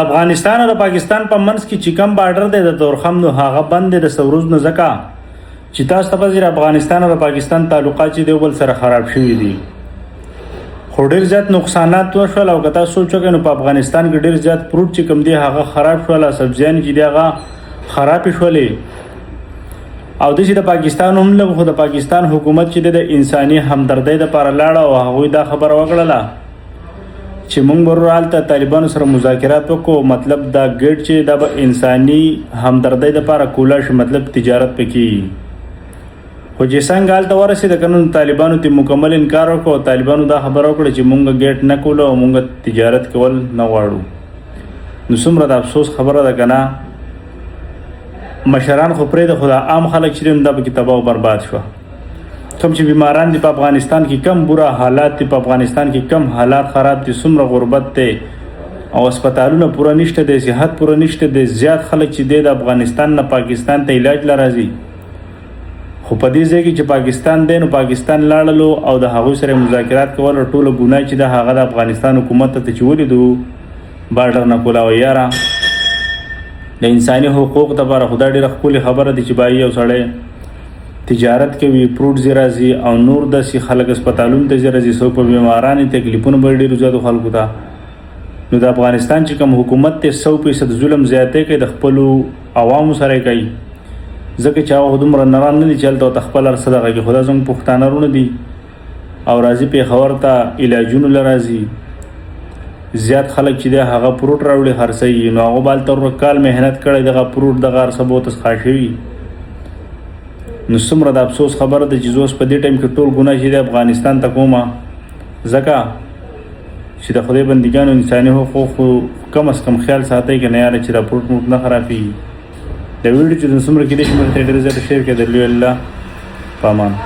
افغانستان او پاکستان په منځ کې چې کوم بارډر دی د تورخم نو هغه بند دی د سوروز نه ځکه چې تاسو ته پزیر افغانستان او پاکستان تعلقات چې دی بل سره خراب شوي دي خو ډېر زیات نقصانات وشول او که تاسو سوچ وکړئ نو په افغانستان کې ډېر زیات فروټ چې کوم دی هغه خراب شول سبزیان چې دی هغه خراب شولې او د پاکستان هم له خو د پاکستان حکومت چې د انساني همدردۍ لپاره لاړه او هغوی دا خبره وکړله چې موږ ورالته طالبانو سره مذاکرات وکړو مطلب دا ګډ چې د انساني همدردۍ لپاره کولا شي مطلب تجارت پکې خو چې څنګه حالت ورسېد کنه طالبانو ته مکمل انکار وکړو طالبانو دا خبره وکړه چې موږ ګډ نه کولو او موږ تجارت کول نه غواړو نو څومره د افسوس خبره ده کنه مشران خو پرې د خدا عام خلک چې دا پکې تباہ او برباد شو کوم چې بیماران دي په افغانستان کې کم بورا حالات دي په افغانستان کې کم حالات خراب دي څومره غربت دی او هسپتالونه پوره نشته دی صحت پوره نشته دی زیات خلک چې دی د افغانستان نه پاکستان ته علاج لا راځي خو په دې ځای کې چې پاکستان دی نو پاکستان لاړلو او د هغوی سره مذاکرات کول ټوله ګناه چې د هغه د افغانستان حکومت ته چې ولیدو بارډر نه کولاوه یاره د انساني حقوق لپاره خدا ډېره ښکلې خبره ده چې بایي یو سړی تجارت کوي فروټ ځای راځي او نور داسې خلک هسپتالونو ته ځای راځي څوک په بیمارانو تکلیفونه به ډېرو زیاتو خلکو ته نو د افغانستان چې کوم حکومت ته 100% ظلم زیاتی کوي د خپلو عوامو سره کوي ځکه چې هغه دومره نران نه دي چې هلته ورته خپل هر څه دغه کوي خو دا زموږ پښتانه وروڼه دي او راځي پېښور ته علاجونو له راځي زیات خلک چې دی هغه فروټ راوړي خرڅوي نو هغه به هلته کال محنت کړی دغه فروټ دغه هر څه به ورته څښا شوي نو څومره د افسوس خبره ده چې زه اوس په دې ټایم کې ټول ګناه چې دی افغانستان ته کومه ځکه چې د خدای بندګانو انساني حقوقو کم از کم خیال ساتئ که نه یاره چې دا فروټ موټ نه خرابېږي د ویډیو چې څومره کېدای شي مونږ ته ډېر زیاته شیر کړئ د لوی الله په امان